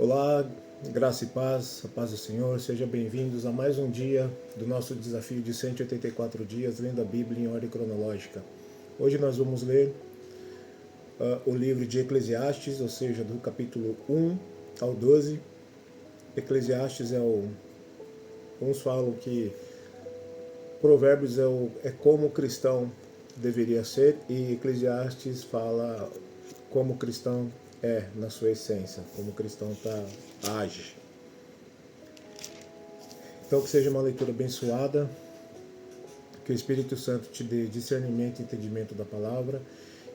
Olá, graça e paz, a paz do Senhor, sejam bem-vindos a mais um dia do nosso desafio de 184 dias, lendo a Bíblia em ordem cronológica. Hoje nós vamos ler o livro de Eclesiastes, ou seja, do capítulo 1 ao 12. Eclesiastes uns falam que Provérbios é como o cristão deveria ser, e Eclesiastes fala como o cristão na sua essência, como o cristão age. Então que seja uma leitura abençoada, que o Espírito Santo te dê discernimento e entendimento da palavra,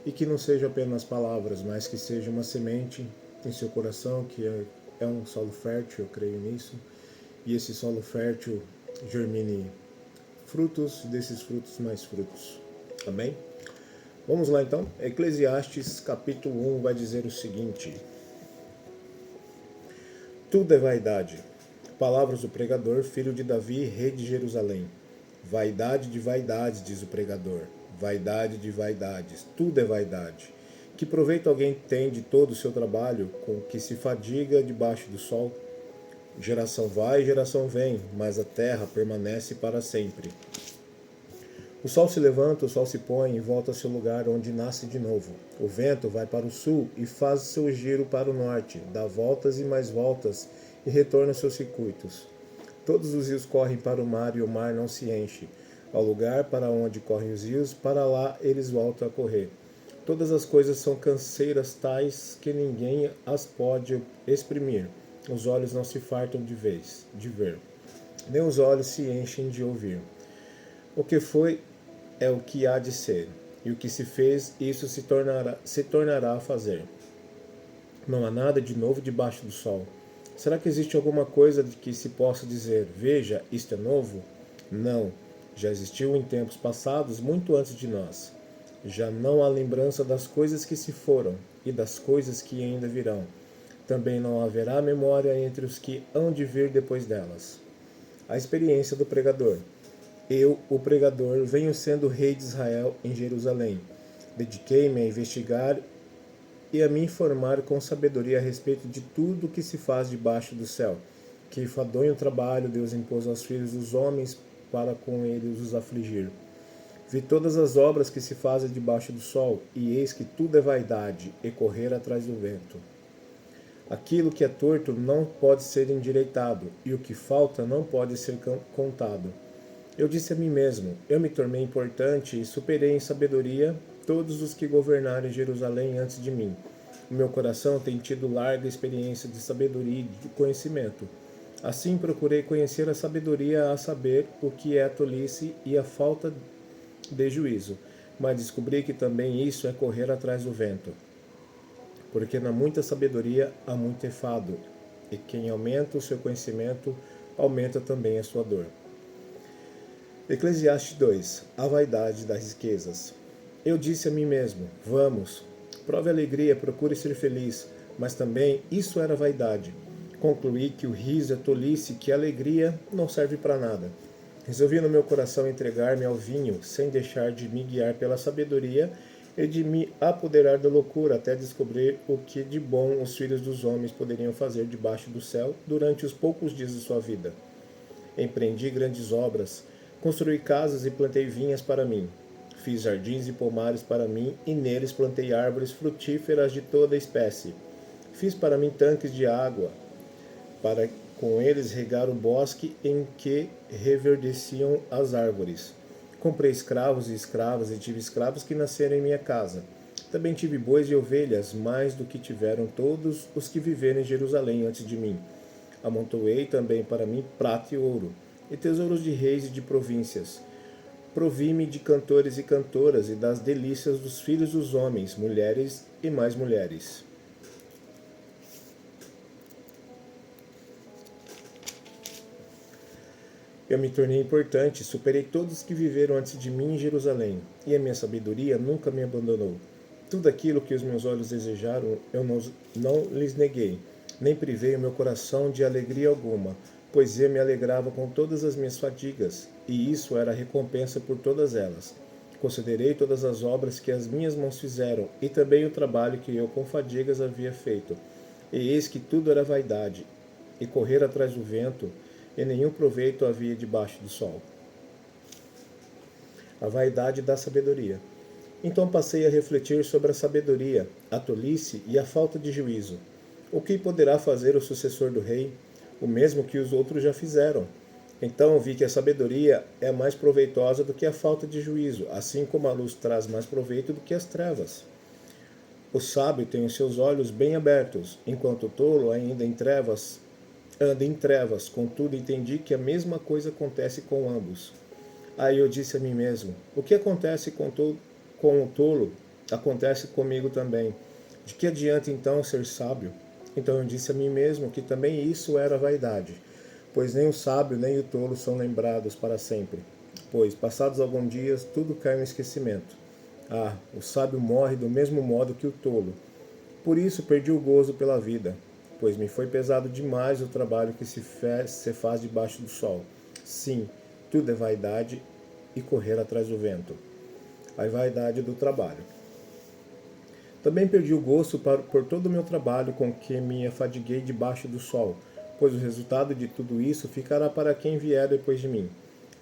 e que não seja apenas palavras, mas que seja uma semente em seu coração, que é um solo fértil, eu creio nisso, e esse solo fértil germine frutos, desses frutos mais frutos. Amém? Vamos lá então, Eclesiastes capítulo 1 vai dizer o seguinte: tudo é vaidade. Palavras do pregador, filho de Davi, rei de Jerusalém. Vaidade de vaidades, diz o pregador. Vaidade de vaidades, tudo é vaidade. Que proveito alguém tem de todo o seu trabalho, com que se fadiga debaixo do sol? Geração vai e geração vem, mas a terra permanece para sempre. O sol se levanta, o sol se põe e volta ao seu lugar, onde nasce de novo. O vento vai para o sul e faz seu giro para o norte, dá voltas e mais voltas e retorna aos seus circuitos. Todos os rios correm para o mar e o mar não se enche. Ao lugar para onde correm os rios, para lá eles voltam a correr. Todas as coisas são canseiras tais que ninguém as pode exprimir. Os olhos não se fartam de ver, nem os olhos se enchem de ouvir. O que foi é o que há de ser, e o que se fez, isso se tornará a fazer. Não há nada de novo debaixo do sol. Será que existe alguma coisa de que se possa dizer, veja, isto é novo? Não, já existiu em tempos passados, muito antes de nós. Já não há lembrança das coisas que se foram, e das coisas que ainda virão. Também não haverá memória entre os que hão de vir depois delas. A experiência do pregador. Eu, o pregador, venho sendo rei de Israel em Jerusalém. Dediquei-me a investigar e a me informar com sabedoria a respeito de tudo o que se faz debaixo do céu. Que enfadonho trabalho Deus impôs aos filhos dos homens para com eles os afligir. Vi todas as obras que se fazem debaixo do sol, e eis que tudo é vaidade e correr atrás do vento. Aquilo que é torto não pode ser endireitado, e o que falta não pode ser contado. Eu disse a mim mesmo, eu me tornei importante e superei em sabedoria todos os que governaram Jerusalém antes de mim. O meu coração tem tido larga experiência de sabedoria e de conhecimento. Assim procurei conhecer a sabedoria, a saber o que é a tolice e a falta de juízo. Mas descobri que também isso é correr atrás do vento. Porque na muita sabedoria há muito enfado, e quem aumenta o seu conhecimento, aumenta também a sua dor. Eclesiastes 2. A vaidade das riquezas. Eu disse a mim mesmo, vamos, prove a alegria, procure ser feliz, mas também isso era vaidade. Concluí que o riso é tolice, que a alegria não serve para nada. Resolvi no meu coração entregar-me ao vinho, sem deixar de me guiar pela sabedoria e de me apoderar da loucura, até descobrir o que de bom os filhos dos homens poderiam fazer debaixo do céu durante os poucos dias de sua vida. Empreendi grandes obras, construí casas e plantei vinhas para mim. Fiz jardins e pomares para mim, e neles plantei árvores frutíferas de toda espécie. Fiz para mim tanques de água, para com eles regar o bosque em que reverdeciam as árvores. Comprei escravos e escravas, e tive escravos que nasceram em minha casa. Também tive bois e ovelhas, mais do que tiveram todos os que viveram em Jerusalém antes de mim. Amontoei também para mim prata e ouro, e tesouros de reis e de províncias. Provi-me de cantores e cantoras, e das delícias dos filhos dos homens, mulheres e mais mulheres. Eu me tornei importante, superei todos que viveram antes de mim em Jerusalém, e a minha sabedoria nunca me abandonou. Tudo aquilo que os meus olhos desejaram, eu não lhes neguei, nem privei o meu coração de alegria alguma, pois eu me alegrava com todas as minhas fadigas, e isso era recompensa por todas elas. Considerei todas as obras que as minhas mãos fizeram, e também o trabalho que eu com fadigas havia feito. E eis que tudo era vaidade, e correr atrás do vento, e nenhum proveito havia debaixo do sol. A vaidade da sabedoria. Então passei a refletir sobre a sabedoria, a tolice e a falta de juízo. O que poderá fazer o sucessor do rei? O mesmo que os outros já fizeram. Então vi que a sabedoria é mais proveitosa do que a falta de juízo, assim como a luz traz mais proveito do que as trevas. O sábio tem os seus olhos bem abertos, enquanto o tolo ainda anda em trevas. Contudo, entendi que a mesma coisa acontece com ambos. Aí eu disse a mim mesmo: o que acontece com o tolo, acontece comigo também. De que adianta então ser sábio? Então eu disse a mim mesmo que também isso era vaidade, pois nem o sábio nem o tolo são lembrados para sempre. Pois, passados alguns dias, tudo cai no esquecimento. Ah, o sábio morre do mesmo modo que o tolo. Por isso perdi o gozo pela vida, pois me foi pesado demais o trabalho que se faz debaixo do sol. Sim, tudo é vaidade e correr atrás do vento. A vaidade do trabalho. Também perdi o gosto por todo o meu trabalho com que me afadiguei debaixo do sol, pois o resultado de tudo isso ficará para quem vier depois de mim.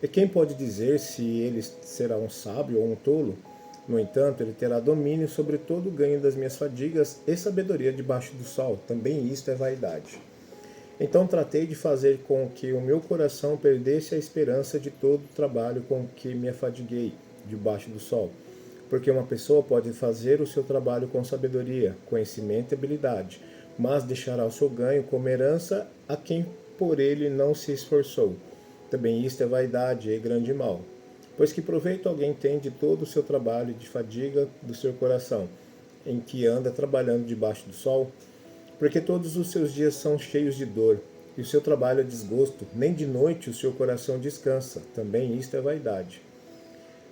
E quem pode dizer se ele será um sábio ou um tolo? No entanto, ele terá domínio sobre todo o ganho das minhas fadigas e sabedoria debaixo do sol. Também isto é vaidade. Então tratei de fazer com que o meu coração perdesse a esperança de todo o trabalho com que me afadiguei debaixo do sol. Porque uma pessoa pode fazer o seu trabalho com sabedoria, conhecimento e habilidade, mas deixará o seu ganho como herança a quem por ele não se esforçou. Também isto é vaidade e grande mal. Pois que proveito alguém tem de todo o seu trabalho e de fadiga do seu coração, em que anda trabalhando debaixo do sol? Porque todos os seus dias são cheios de dor, e o seu trabalho é desgosto, nem de noite o seu coração descansa. Também isto é vaidade.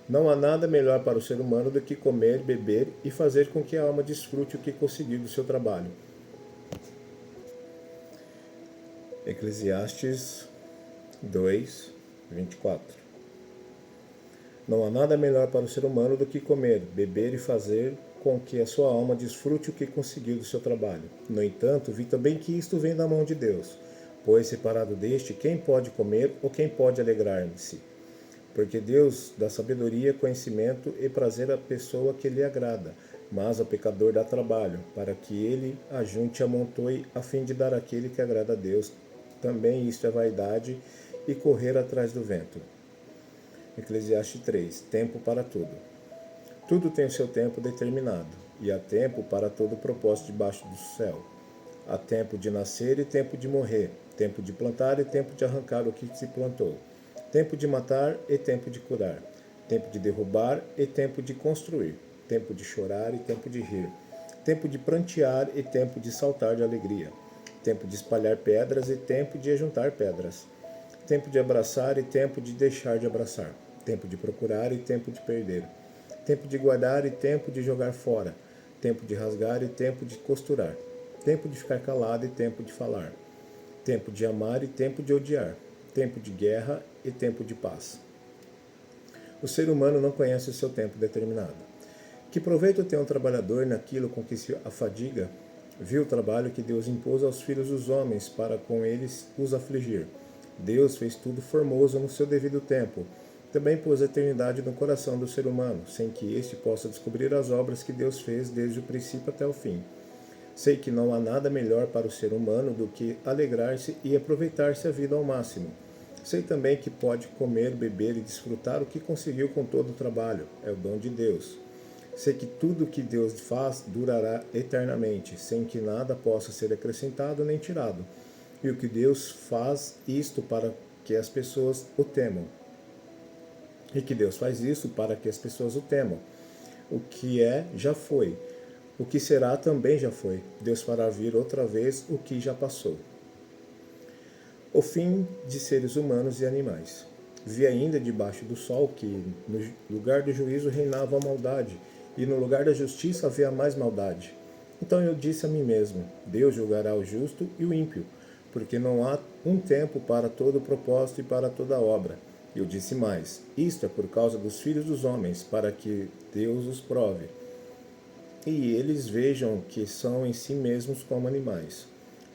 Não há nada melhor para o ser humano do que comer, beber e fazer com que a alma desfrute o que conseguiu do seu trabalho. Eclesiastes 2, 24. Não há nada melhor para o ser humano do que comer, beber e fazer com que a sua alma desfrute o que conseguiu do seu trabalho. No entanto, vi também que isto vem da mão de Deus, pois separado deste, quem pode comer ou quem pode alegrar-se? Porque Deus dá sabedoria, conhecimento e prazer à pessoa que lhe agrada, mas ao pecador dá trabalho, para que ele ajunte e amontoe, a fim de dar àquele que agrada a Deus. Também isto é vaidade e correr atrás do vento. Eclesiastes 3. Tempo para tudo. Tudo tem o seu tempo determinado, e há tempo para todo propósito debaixo do céu. Há tempo de nascer e tempo de morrer, tempo de plantar e tempo de arrancar o que se plantou, tempo de matar e tempo de curar, tempo de derrubar e tempo de construir, tempo de chorar e tempo de rir, tempo de prantear e tempo de saltar de alegria, tempo de espalhar pedras e tempo de ajuntar pedras, tempo de abraçar e tempo de deixar de abraçar, tempo de procurar e tempo de perder, tempo de guardar e tempo de jogar fora, tempo de rasgar e tempo de costurar, tempo de ficar calado e tempo de falar, tempo de amar e tempo de odiar, tempo de guerra e tempo de paz. O ser humano não conhece o seu tempo determinado. Que proveito tem um trabalhador naquilo com que se afadiga? Viu o trabalho que Deus impôs aos filhos dos homens para com eles os afligir. Deus fez tudo formoso no seu devido tempo. Também pôs a eternidade no coração do ser humano, sem que este possa descobrir as obras que Deus fez desde o princípio até o fim. Sei que não há nada melhor para o ser humano do que alegrar-se e aproveitar-se a vida ao máximo. Sei também que pode comer, beber e desfrutar o que conseguiu com todo o trabalho. É o dom de Deus. Sei que tudo o que Deus faz durará eternamente, sem que nada possa ser acrescentado nem tirado. E o que Deus faz isto para que as pessoas o temam. E que Deus faz isso para que as pessoas o temam. O que é, já foi. O que será também já foi. Deus fará vir outra vez o que já passou. O fim de seres humanos e animais. Vi ainda debaixo do sol que no lugar do juízo reinava a maldade, e no lugar da justiça havia mais maldade. Então eu disse a mim mesmo: Deus julgará o justo e o ímpio, porque não há um tempo para todo propósito e para toda obra. Eu disse mais: isto é por causa dos filhos dos homens, para que Deus os prove, e eles vejam que são em si mesmos como animais.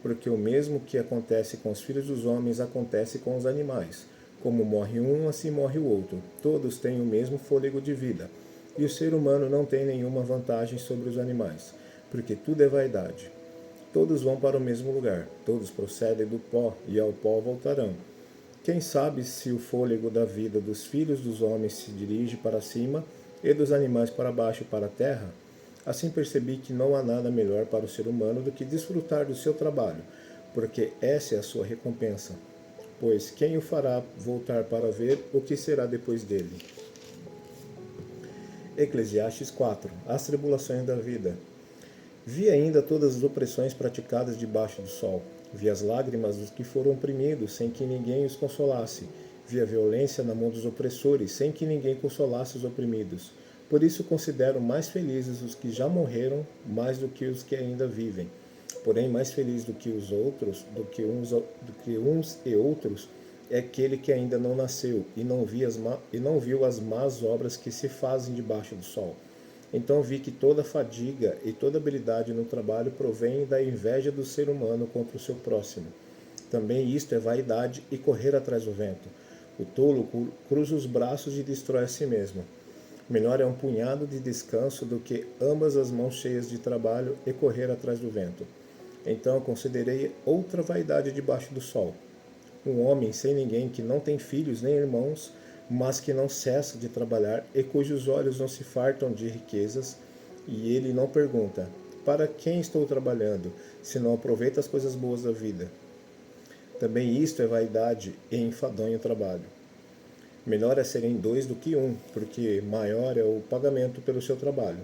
porque o mesmo que acontece com os filhos dos homens acontece com os animais. Como morre um, assim morre o outro. Todos têm o mesmo fôlego de vida. E o ser humano não tem nenhuma vantagem sobre os animais, porque tudo é vaidade. Todos vão para o mesmo lugar, todos procedem do pó, e ao pó voltarão. Quem sabe se o fôlego da vida dos filhos dos homens se dirige para cima e dos animais para baixo para a terra? Assim percebi que não há nada melhor para o ser humano do que desfrutar do seu trabalho, porque essa é a sua recompensa. Pois quem o fará voltar para ver o que será depois dele? Eclesiastes 4. As tribulações da vida. Vi ainda todas as opressões praticadas debaixo do sol. Vi as lágrimas dos que foram oprimidos, sem que ninguém os consolasse. Vi a violência na mão dos opressores, sem que ninguém consolasse os oprimidos. Por isso considero mais felizes os que já morreram, mais do que os que ainda vivem. Porém, mais feliz do que os outros, do que uns e outros, é aquele que ainda não nasceu e não viu as más obras que se fazem debaixo do sol. Então vi que toda fadiga e toda habilidade no trabalho provém da inveja do ser humano contra o seu próximo. Também isto é vaidade e correr atrás do vento. O tolo cruza os braços e destrói a si mesmo. Melhor é um punhado de descanso do que ambas as mãos cheias de trabalho e correr atrás do vento. Então considerei outra vaidade debaixo do sol. Um homem sem ninguém que não tem filhos nem irmãos, mas que não cessa de trabalhar e cujos olhos não se fartam de riquezas, e ele não pergunta: para quem estou trabalhando, se não aproveita as coisas boas da vida? Também isto é vaidade e enfadonho trabalho. Melhor é serem dois do que um, porque maior é o pagamento pelo seu trabalho.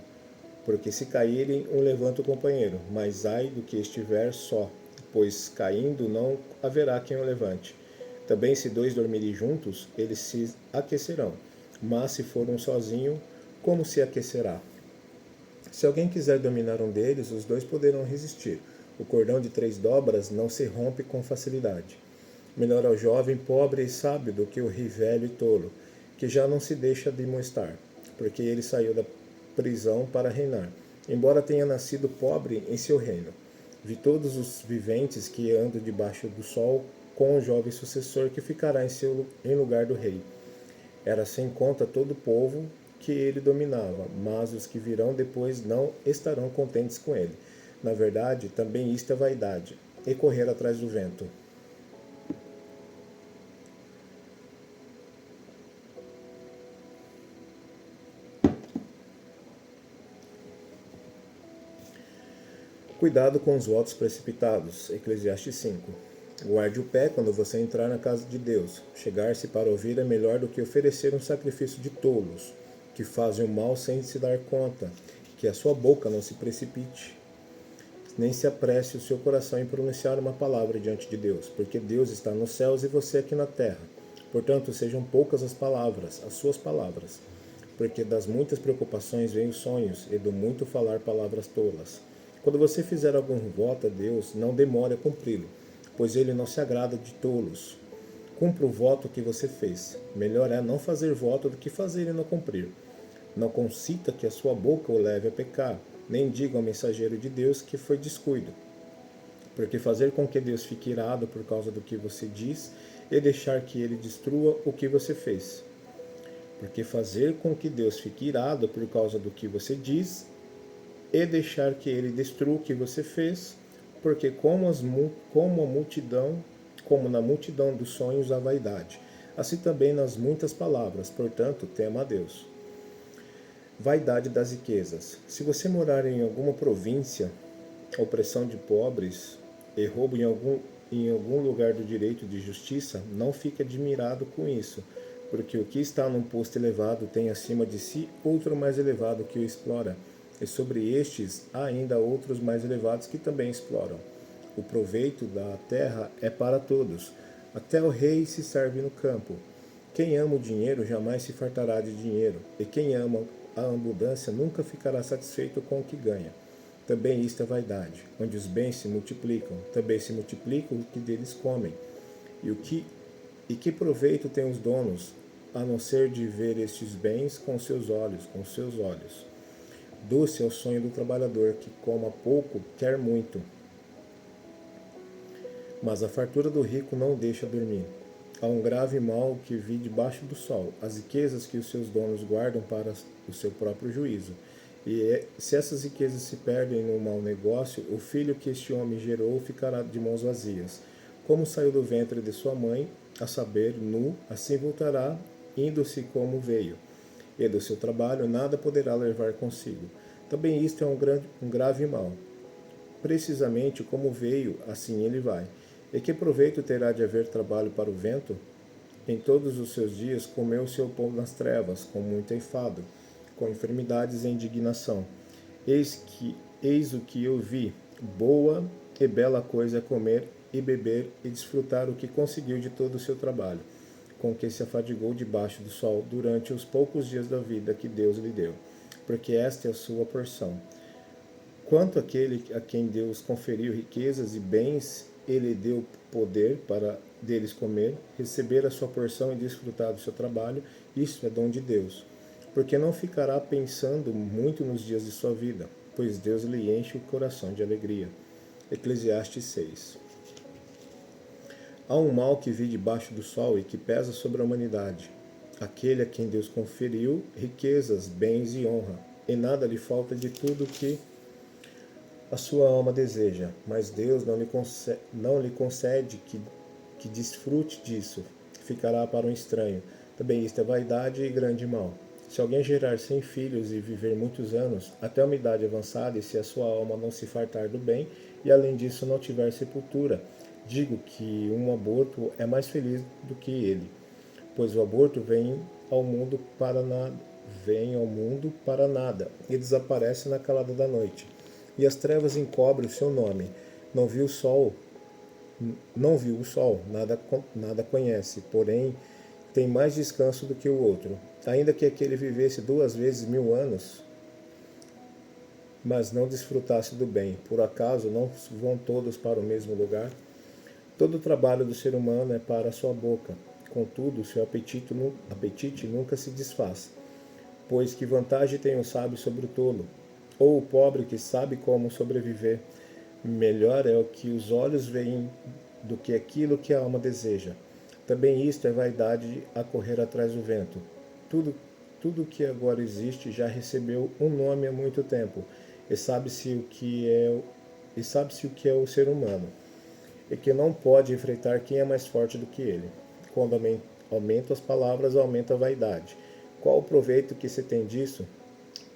Porque se caírem, um levanta o companheiro, mas ai do que estiver só, pois caindo não haverá quem o levante. Também se dois dormirem juntos, eles se aquecerão, mas se for um sozinho, como se aquecerá? Se alguém quiser dominar um deles, os dois poderão resistir. O cordão de 3 dobras não se rompe com facilidade. Melhor é o jovem pobre e sábio do que o rei velho e tolo, que já não se deixa demonstrar, porque ele saiu da prisão para reinar, embora tenha nascido pobre em seu reino. Vi todos os viventes que andam debaixo do sol com o jovem sucessor que ficará em lugar do rei. Era sem conta todo o povo que ele dominava, mas os que virão depois não estarão contentes com ele. Na verdade, também isto é vaidade, e correr atrás do vento. Cuidado com os votos precipitados. Eclesiastes 5. Guarde o pé quando você entrar na casa de Deus. Chegar-se para ouvir é melhor do que oferecer um sacrifício de tolos, que fazem o mal sem se dar conta. Que a sua boca não se precipite, nem se apresse o seu coração em pronunciar uma palavra diante de Deus, porque Deus está nos céus e você aqui na terra. Portanto, sejam poucas as suas palavras, porque das muitas preocupações vêm os sonhos, e do muito falar palavras tolas. Quando você fizer algum voto a Deus, não demore a cumpri-lo, pois ele não se agrada de tolos. Cumpra o voto que você fez. Melhor é não fazer voto do que fazer e não cumprir. Não concita que a sua boca o leve a pecar, nem diga ao mensageiro de Deus que foi descuido. Porque fazer com que Deus fique irado por causa do que você diz e deixar que ele destrua o que você fez. Porque fazer com que Deus fique irado por causa do que você diz e deixar que ele destrua o que você fez, porque como na multidão dos sonhos há vaidade, assim também nas muitas palavras, portanto, tema a Deus. Vaidade das riquezas. Se você morar em alguma província, opressão de pobres e roubo em algum lugar do direito de justiça, não fique admirado com isso, porque o que está num posto elevado tem acima de si outro mais elevado que o explora, e sobre estes há ainda outros mais elevados que também exploram. O proveito da terra é para todos, até o rei se serve no campo. Quem ama o dinheiro jamais se fartará de dinheiro, e quem ama a abundância nunca ficará satisfeito com o que ganha. Também isto é vaidade, onde os bens se multiplicam, também se multiplicam o que deles comem. E que proveito têm os donos, a não ser de ver estes bens com seus olhos? Doce é o sonho do trabalhador, que coma pouco, quer muito. mas a fartura do rico não o deixa dormir. Há um grave mal que vi debaixo do sol, as riquezas que os seus donos guardam para o seu próprio juízo. Se essas riquezas se perdem no mau negócio, o filho que este homem gerou ficará de mãos vazias. Como saiu do ventre de sua mãe, a saber, nu, assim voltará, indo-se como veio. E do seu trabalho nada poderá levar consigo. Também isto é um grave mal. Precisamente como veio, assim ele vai. E que proveito terá de haver trabalho para o vento? Em todos os seus dias comeu o seu pão nas trevas, com muito enfado, com enfermidades e indignação. Eis o que eu vi, boa e bela coisa é comer e beber e desfrutar o que conseguiu de todo o seu trabalho, com que se afadigou debaixo do sol durante os poucos dias da vida que Deus lhe deu, porque esta é a sua porção. Quanto àquele a quem Deus conferiu riquezas e bens, ele deu poder para deles comer, receber a sua porção e desfrutar do seu trabalho, isso é dom de Deus. Porque não ficará pensando muito nos dias de sua vida, pois Deus lhe enche o coração de alegria. Eclesiastes 6. Há um mal que vi debaixo do sol e que pesa sobre a humanidade. Aquele a quem Deus conferiu riquezas, bens e honra, e nada lhe falta de tudo que a sua alma deseja, mas Deus não lhe concede que desfrute disso. Ficará para um estranho. Também isto é vaidade e grande mal. Se alguém gerar 100 filhos e viver muitos anos, até uma idade avançada, e se a sua alma não se fartar do bem, e além disso não tiver sepultura, digo que um aborto é mais feliz do que ele, pois o aborto vem ao mundo para nada e desaparece na calada da noite. E as trevas encobrem o seu nome. Não viu o sol, nada conhece, porém tem mais descanso do que o outro. Ainda que aquele vivesse 2 vezes 1000 anos, mas não desfrutasse do bem, por acaso não vão todos para o mesmo lugar? Todo o trabalho do ser humano é para a sua boca, contudo, seu apetite nunca se desfaz. Pois que vantagem tem o sábio sobre o tolo? Ou o pobre que sabe como sobreviver? Melhor é o que os olhos veem do que aquilo que a alma deseja. Também isto é vaidade a correr atrás do vento. Tudo que agora existe já recebeu um nome há muito tempo, e sabe-se o que é o ser humano, e que não pode enfrentar quem é mais forte do que ele. Quando aumentam as palavras, aumenta a vaidade. Qual o proveito que se tem disso?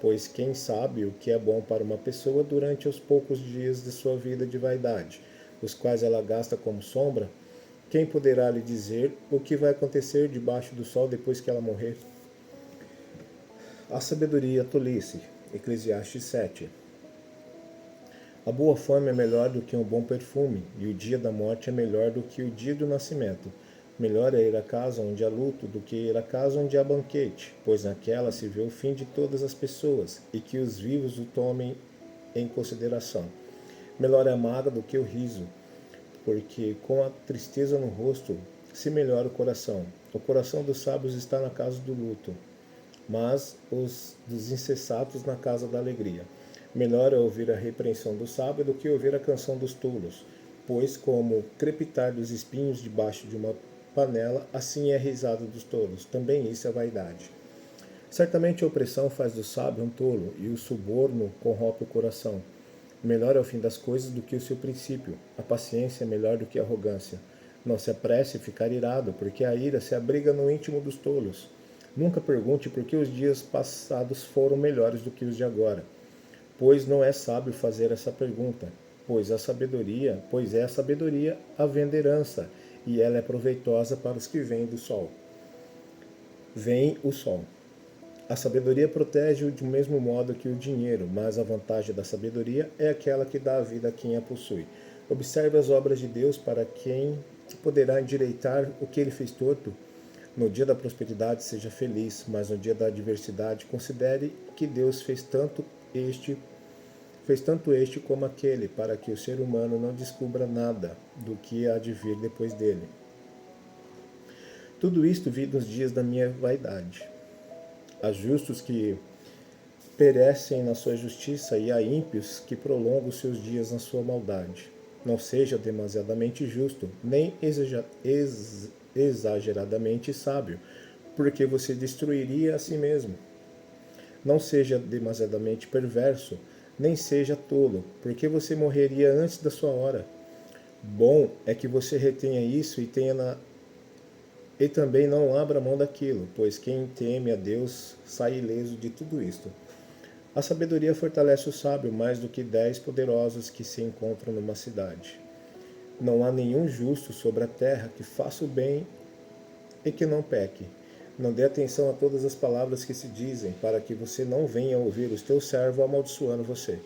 Pois quem sabe o que é bom para uma pessoa durante os poucos dias de sua vida de vaidade, os quais ela gasta como sombra? Quem poderá lhe dizer o que vai acontecer debaixo do sol depois que ela morrer? A sabedoria a tolice. Eclesiastes 7. A boa fama é melhor do que um bom perfume, e o dia da morte é melhor do que o dia do nascimento. Melhor é ir à casa onde há luto do que ir à casa onde há banquete, pois naquela se vê o fim de todas as pessoas, e que os vivos o tomem em consideração. Melhor é a mágoa do que o riso, porque com a tristeza no rosto se melhora o coração. O coração dos sábios está na casa do luto, mas os dos insensatos na casa da alegria. Melhor é ouvir a repreensão do sábio do que ouvir a canção dos tolos, pois como o crepitar dos espinhos debaixo de uma panela, assim é a risada dos tolos. Também isso é vaidade. Certamente a opressão faz do sábio um tolo, e o suborno corrompe o coração. Melhor é o fim das coisas do que o seu princípio. A paciência é melhor do que a arrogância. Não se apresse a ficar irado, porque a ira se abriga no íntimo dos tolos. Nunca pergunte por que os dias passados foram melhores do que os de agora, pois não é sábio fazer essa pergunta, pois é a sabedoria a venderança, e ela é proveitosa para os que vêm do sol. Vem o sol. A sabedoria protege-o do mesmo modo que o dinheiro, mas a vantagem da sabedoria é aquela que dá a vida a quem a possui. Observe as obras de Deus para quem poderá endireitar o que ele fez torto. No dia da prosperidade seja feliz, mas no dia da adversidade considere que Deus fez tanto este como aquele, para que o ser humano não descubra nada do que há de vir depois dele. Tudo isto vi nos dias da minha vaidade. Há justos que perecem na sua justiça, e há ímpios que prolongam os seus dias na sua maldade. Não seja demasiadamente justo, nem exageradamente sábio, porque você destruiria a si mesmo. Não seja demasiadamente perverso, nem seja tolo, porque você morreria antes da sua hora. Bom é que você retenha isso e também não abra mão daquilo, pois quem teme a Deus sai ileso de tudo isto. A sabedoria fortalece o sábio mais do que 10 poderosos que se encontram numa cidade. Não há nenhum justo sobre a terra que faça o bem e que não peque. Não dê atenção a todas as palavras que se dizem, para que você não venha ouvir os teus servos amaldiçoando você.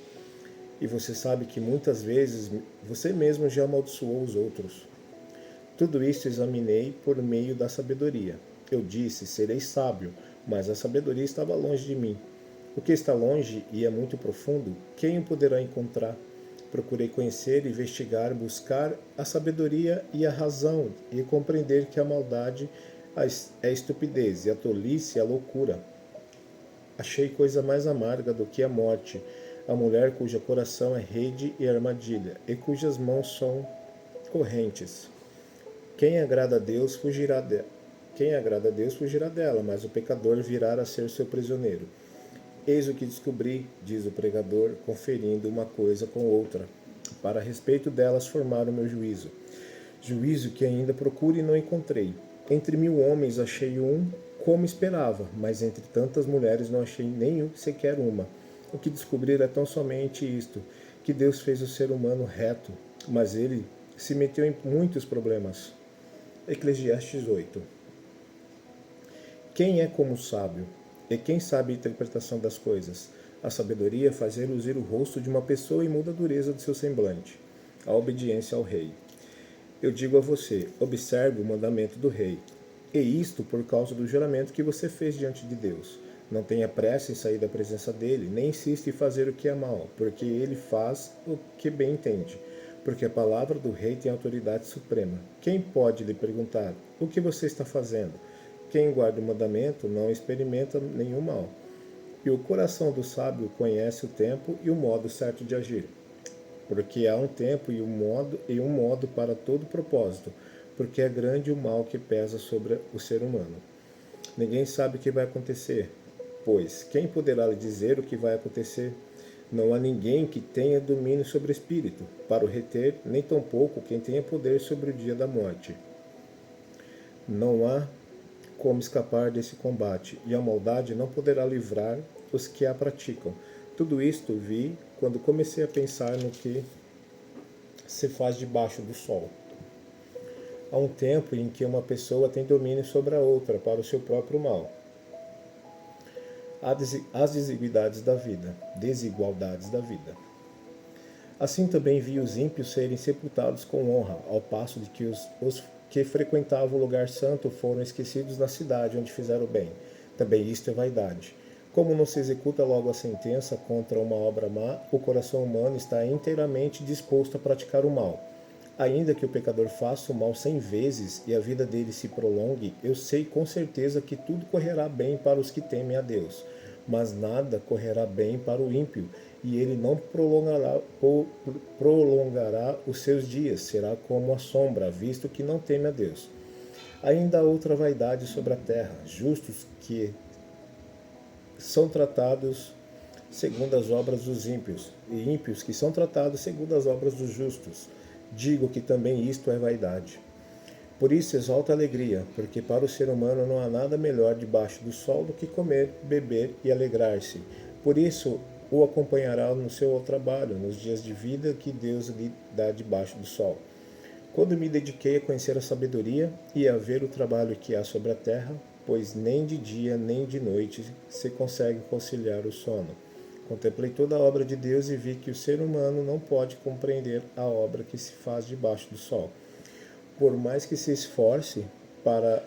E você sabe que muitas vezes você mesmo já amaldiçoou os outros. Tudo isto examinei por meio da sabedoria. Eu disse, serei sábio, mas a sabedoria estava longe de mim. O que está longe e é muito profundo, quem o poderá encontrar? Procurei conhecer, investigar, buscar a sabedoria e a razão, e compreender que a maldade é estupidez e a tolice é a loucura. Achei coisa mais amarga do que a morte, a mulher cujo coração é rede e armadilha, e cujas mãos são correntes. Quem agrada a Deus fugirá dela, mas o pecador virá a ser seu prisioneiro. Eis o que descobri, diz o pregador, conferindo uma coisa com outra, para a respeito delas formar o meu juízo. Juízo que ainda procuro e não encontrei. Entre 1000 homens achei um como esperava, mas entre tantas mulheres não achei nenhum, sequer uma. O que descobrir é tão somente isto, que Deus fez o ser humano reto, mas ele se meteu em muitos problemas. Eclesiastes 8. Quem é como o sábio? E quem sabe a interpretação das coisas? A sabedoria faz reluzir o rosto de uma pessoa e muda a dureza do seu semblante. A obediência ao rei. Eu digo a você, observe o mandamento do rei. E isto por causa do juramento que você fez diante de Deus. Não tenha pressa em sair da presença dele, nem insista em fazer o que é mal, porque ele faz o que bem entende. Porque a palavra do rei tem autoridade suprema. Quem pode lhe perguntar, o que você está fazendo? Quem guarda o mandamento não experimenta nenhum mal. E o coração do sábio conhece o tempo e o modo certo de agir. Porque há um tempo e um modo para todo propósito, porque é grande o mal que pesa sobre o ser humano. Ninguém sabe o que vai acontecer, pois quem poderá lhe dizer o que vai acontecer? Não há ninguém que tenha domínio sobre o espírito, para o reter, nem tampouco quem tenha poder sobre o dia da morte. Não há como escapar desse combate, e a maldade não poderá livrar os que a praticam. Tudo isto vi quando comecei a pensar no que se faz debaixo do sol. Há um tempo em que uma pessoa tem domínio sobre a outra para o seu próprio mal. As desigualdades da vida. Assim também vi os ímpios serem sepultados com honra, ao passo de que os que frequentavam o lugar santo foram esquecidos na cidade onde fizeram bem. Também isto é vaidade. Como não se executa logo a sentença contra uma obra má, o coração humano está inteiramente disposto a praticar o mal. Ainda que o pecador faça o mal 100 vezes e a vida dele se prolongue, eu sei com certeza que tudo correrá bem para os que temem a Deus. Mas nada correrá bem para o ímpio, e ele não prolongará os seus dias, será como a sombra, visto que não teme a Deus. Ainda há outra vaidade sobre a terra, justos que são tratados segundo as obras dos ímpios, e ímpios que são tratados segundo as obras dos justos. Digo que também isto é vaidade. Por isso exalta a alegria, porque para o ser humano não há nada melhor debaixo do sol do que comer, beber e alegrar-se. Por isso o acompanhará no seu trabalho, nos dias de vida que Deus lhe dá debaixo do sol. Quando me dediquei a conhecer a sabedoria e a ver o trabalho que há sobre a terra, pois nem de dia nem de noite se consegue conciliar o sono. Contemplei toda a obra de Deus e vi que o ser humano não pode compreender a obra que se faz debaixo do sol. Por mais que se esforce para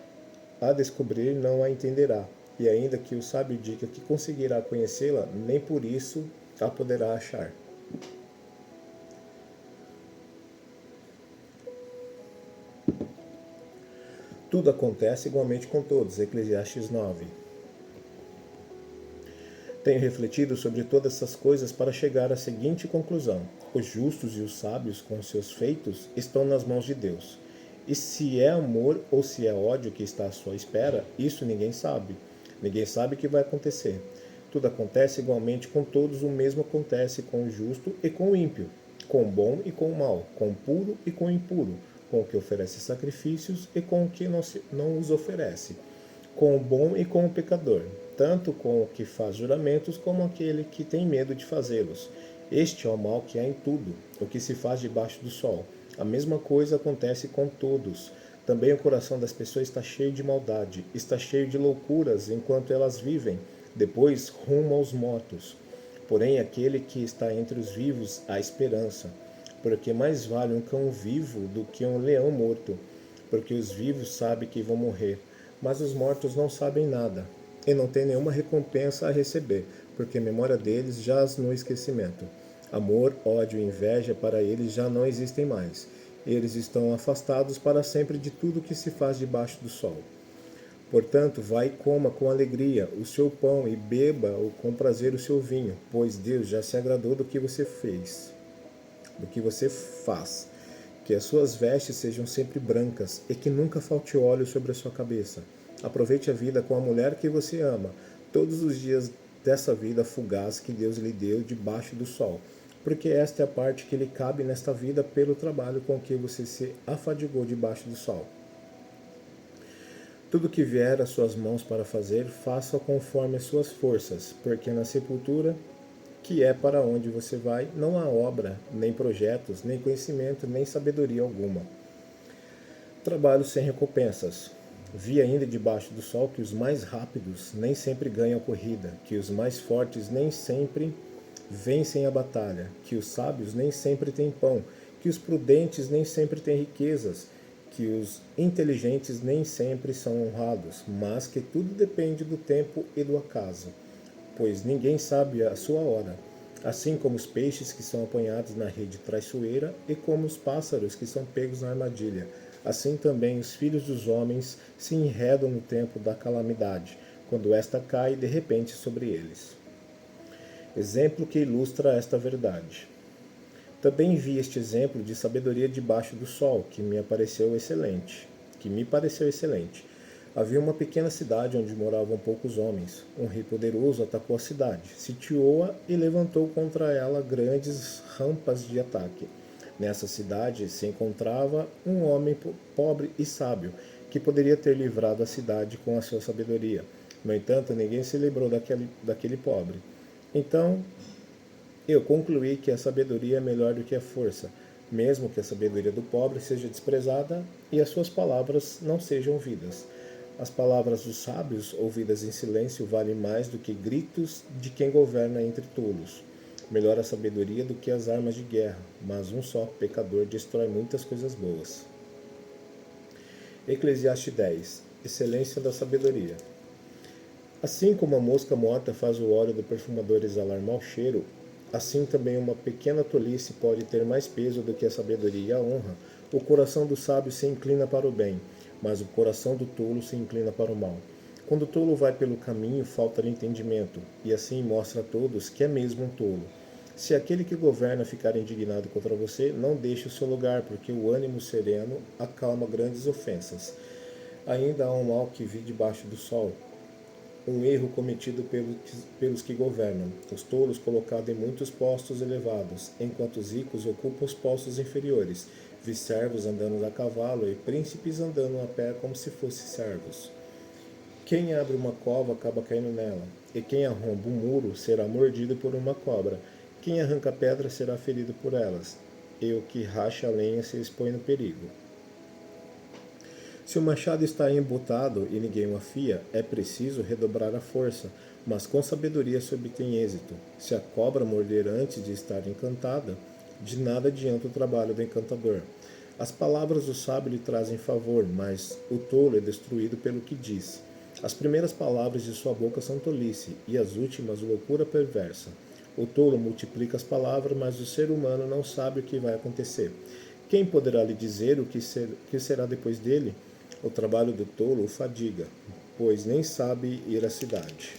a descobrir, não a entenderá. E ainda que o sábio diga que conseguirá conhecê-la, nem por isso a poderá achar. Tudo acontece igualmente com todos. Eclesiastes 9. Tenho refletido sobre todas essas coisas para chegar à seguinte conclusão: os justos e os sábios, com seus feitos, estão nas mãos de Deus. E se é amor ou se é ódio que está à sua espera, isso ninguém sabe. Ninguém sabe o que vai acontecer. Tudo acontece igualmente com todos, o mesmo acontece com o justo e com o ímpio, com o bom e com o mal, com o puro e com o impuro, com o que oferece sacrifícios e com o que não os oferece, com o bom e com o pecador, tanto com o que faz juramentos como aquele que tem medo de fazê-los. Este é o mal que há em tudo, o que se faz debaixo do sol. A mesma coisa acontece com todos. Também o coração das pessoas está cheio de maldade, está cheio de loucuras enquanto elas vivem, depois rumo aos mortos. Porém, aquele que está entre os vivos há esperança, porque mais vale um cão vivo do que um leão morto, porque os vivos sabem que vão morrer, mas os mortos não sabem nada, e não têm nenhuma recompensa a receber, porque a memória deles jaz no esquecimento. Amor, ódio e inveja para eles já não existem mais. Eles estão afastados para sempre de tudo que se faz debaixo do sol. Portanto, vai e coma com alegria o seu pão e beba com prazer o seu vinho, pois Deus já se agradou do que você fez, do que você faz. Que as suas vestes sejam sempre brancas e que nunca falte óleo sobre a sua cabeça. Aproveite a vida com a mulher que você ama, todos os dias dessa vida fugaz que Deus lhe deu debaixo do sol, porque esta é a parte que lhe cabe nesta vida pelo trabalho com que você se afadigou debaixo do sol. Tudo que vier às suas mãos para fazer, faça conforme as suas forças, porque na sepultura, que é para onde você vai, não há obra, nem projetos, nem conhecimento, nem sabedoria alguma. Trabalho sem recompensas. Vi ainda debaixo do sol que os mais rápidos nem sempre ganham a corrida, que os mais fortes nem sempre vencem a batalha, que os sábios nem sempre têm pão, que os prudentes nem sempre têm riquezas, que os inteligentes nem sempre são honrados, mas que tudo depende do tempo e do acaso, pois ninguém sabe a sua hora, assim como os peixes que são apanhados na rede traiçoeira e como os pássaros que são pegos na armadilha. Assim também os filhos dos homens se enredam no tempo da calamidade, quando esta cai de repente sobre eles. Exemplo que ilustra esta verdade. Também vi este exemplo de sabedoria debaixo do sol, que me pareceu excelente. Havia uma pequena cidade onde moravam poucos homens. Um rei poderoso atacou a cidade, sitiou-a e levantou contra ela grandes rampas de ataque. Nessa cidade se encontrava um homem pobre e sábio, que poderia ter livrado a cidade com a sua sabedoria. No entanto, ninguém se lembrou daquele pobre. Então eu concluí que a sabedoria é melhor do que a força, mesmo que a sabedoria do pobre seja desprezada e as suas palavras não sejam ouvidas. As palavras dos sábios, ouvidas em silêncio, valem mais do que gritos de quem governa entre tolos. Melhor a sabedoria do que as armas de guerra, mas um só pecador destrói muitas coisas boas. Eclesiastes 10. Excelência da sabedoria. Assim como a mosca morta faz o óleo do perfumador exalar mau cheiro, assim também uma pequena tolice pode ter mais peso do que a sabedoria e a honra. O coração do sábio se inclina para o bem, mas o coração do tolo se inclina para o mal. Quando o tolo vai pelo caminho, falta-lhe entendimento, e assim mostra a todos que é mesmo um tolo. Se aquele que governa ficar indignado contra você, não deixe o seu lugar, porque o ânimo sereno acalma grandes ofensas. Ainda há um mal que vi debaixo do sol, um erro cometido pelos que governam, os tolos colocados em muitos postos elevados, enquanto os ricos ocupam os postos inferiores. Vi servos andando a cavalo e príncipes andando a pé como se fossem servos. Quem abre uma cova acaba caindo nela, e quem arromba um muro será mordido por uma cobra. Quem arranca pedras será ferido por elas, e o que racha a lenha se expõe no perigo. Se o machado está embotado e ninguém o afia, é preciso redobrar a força, mas com sabedoria se obtém êxito. Se a cobra morder antes de estar encantada, de nada adianta o trabalho do encantador. As palavras do sábio lhe trazem favor, mas o tolo é destruído pelo que diz. As primeiras palavras de sua boca são tolice, e as últimas loucura perversa. O tolo multiplica as palavras, mas o ser humano não sabe o que vai acontecer. Quem poderá lhe dizer o que será depois dele? O trabalho do tolo o fadiga, pois nem sabe ir à cidade.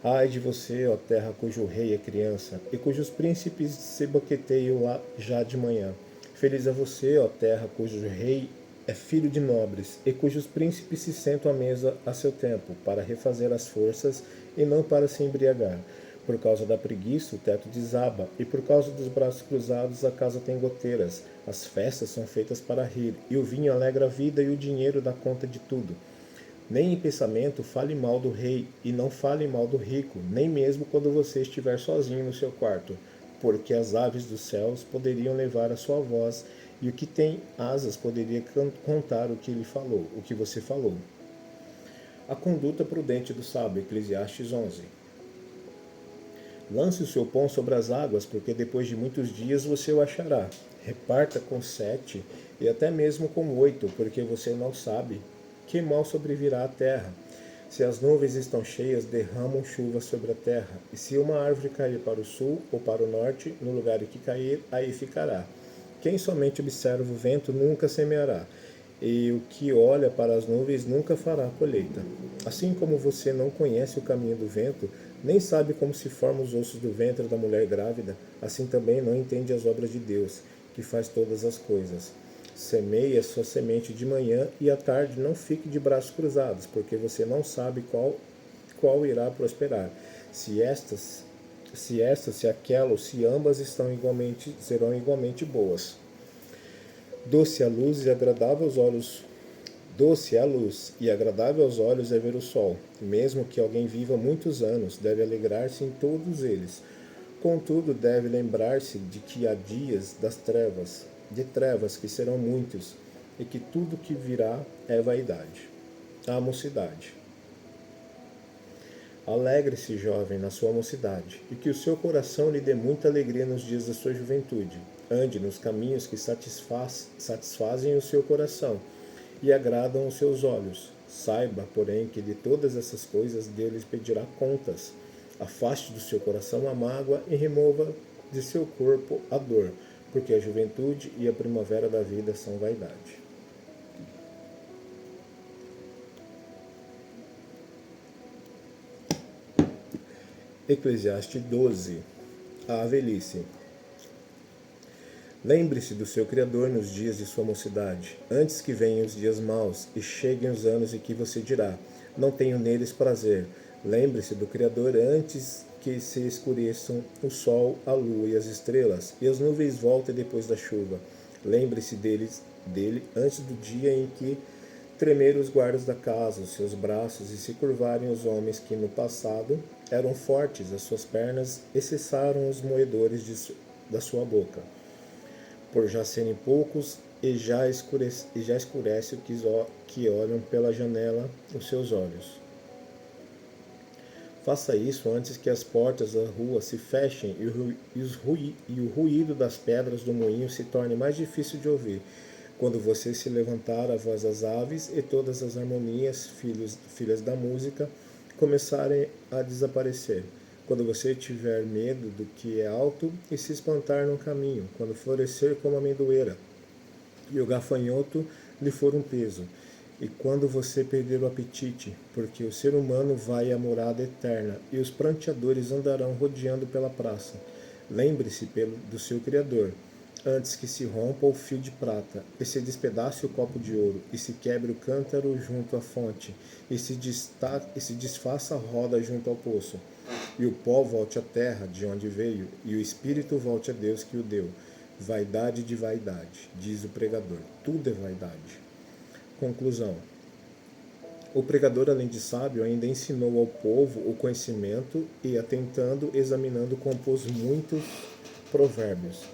Ai de você, ó terra, cujo rei é criança, e cujos príncipes se banqueteiam lá já de manhã. Feliz é você, ó terra, cujo rei é filho de nobres, e cujos príncipes se sentam à mesa a seu tempo, para refazer as forças e não para se embriagar. Por causa da preguiça, o teto desaba, e por causa dos braços cruzados, a casa tem goteiras. As festas são feitas para rir, e o vinho alegra a vida, e o dinheiro dá conta de tudo. Nem em pensamento fale mal do rei, e não fale mal do rico, nem mesmo quando você estiver sozinho no seu quarto, porque as aves dos céus poderiam levar a sua voz, e o que tem asas poderia contar o que ele falou, o que você falou. A conduta prudente do sábio, Eclesiastes 11. Lance o seu pão sobre as águas, porque depois de muitos dias você o achará. Reparta com 7 e até mesmo com 8, porque você não sabe que mal sobrevirá à terra. Se as nuvens estão cheias, derramam chuva sobre a terra. E se uma árvore cair para o sul ou para o norte, no lugar em que cair, aí ficará. Quem somente observa o vento nunca semeará, e o que olha para as nuvens nunca fará colheita. Assim como você não conhece o caminho do vento, nem sabe como se formam os ossos do ventre da mulher grávida, assim também não entende as obras de Deus, que faz todas as coisas. Semeie a sua semente de manhã e à tarde não fique de braços cruzados, porque você não sabe qual irá prosperar. Se estas, se aquela ou se ambas serão igualmente boas. Doce a luz e agradável aos olhos Doce é a luz, e agradável aos olhos é ver o sol. Mesmo que alguém viva muitos anos, deve alegrar-se em todos eles. Contudo, deve lembrar-se de que há dias de trevas que serão muitos, e que tudo que virá é vaidade. A mocidade. Alegre-se, jovem, na sua mocidade, e que o seu coração lhe dê muita alegria nos dias da sua juventude. Ande nos caminhos que satisfazem o seu coração e agradam os seus olhos. Saiba, porém, que de todas essas coisas Deus lhes pedirá contas. Afaste do seu coração a mágoa e remova de seu corpo a dor, porque a juventude e a primavera da vida são vaidade. Eclesiastes 12. A velhice. Lembre-se do seu Criador nos dias de sua mocidade, antes que venham os dias maus e cheguem os anos em que você dirá: não tenho neles prazer. Lembre-se do Criador antes que se escureçam o sol, a lua e as estrelas, e as nuvens voltem depois da chuva. Lembre-se dele antes do dia em que tremer os guardas da casa, os seus braços, e se curvarem os homens que no passado eram fortes, as suas pernas, e cessaram os moedores da sua boca por já serem poucos, e já escurece que olham pela janela os seus olhos. Faça isso antes que as portas da rua se fechem e o ruído das pedras do moinho se torne mais difícil de ouvir. Quando você se levantar a voz das aves e todas as harmonias, filhas da música, começarem a desaparecer. Quando você tiver medo do que é alto e se espantar no caminho, quando florescer como a amendoeira e o gafanhoto lhe for um peso, e quando você perder o apetite, porque o ser humano vai à morada eterna e os pranteadores andarão rodeando pela praça. Lembre-se do seu Criador, antes que se rompa o fio de prata, e se despedace o copo de ouro, e se quebre o cântaro junto à fonte, e se desfaça a roda junto ao poço, e o pó volte à terra de onde veio, e o espírito volte a Deus que o deu. Vaidade de vaidade, diz o pregador, tudo é vaidade. Conclusão. O pregador, além de sábio, ainda ensinou ao povo o conhecimento e, atentando, examinando, compôs muitos provérbios.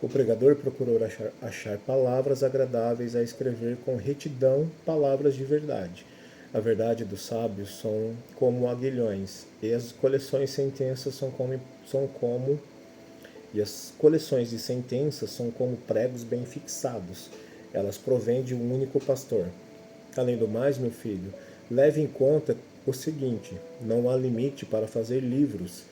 O pregador procurou achar palavras agradáveis a escrever com retidão palavras de verdade. A verdade dos sábios são como aguilhões, e as coleções de sentenças são como pregos bem fixados. Elas provêm de um único pastor. Além do mais, meu filho, leve em conta o seguinte: não há limite para fazer livros,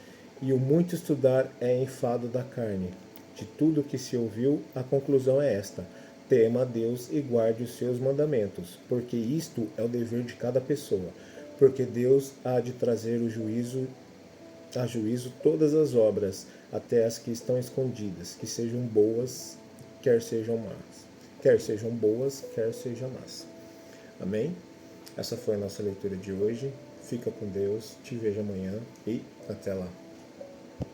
e o muito estudar é enfado da carne. De tudo que se ouviu, a conclusão é esta: tema a Deus e guarde os seus mandamentos, porque isto é o dever de cada pessoa, porque Deus há de trazer o juízo a juízo todas as obras, até as que estão escondidas, que sejam boas, quer sejam más. Quer sejam boas, quer sejam más. Amém? Essa foi a nossa leitura de hoje. Fica com Deus, te vejo amanhã e até lá.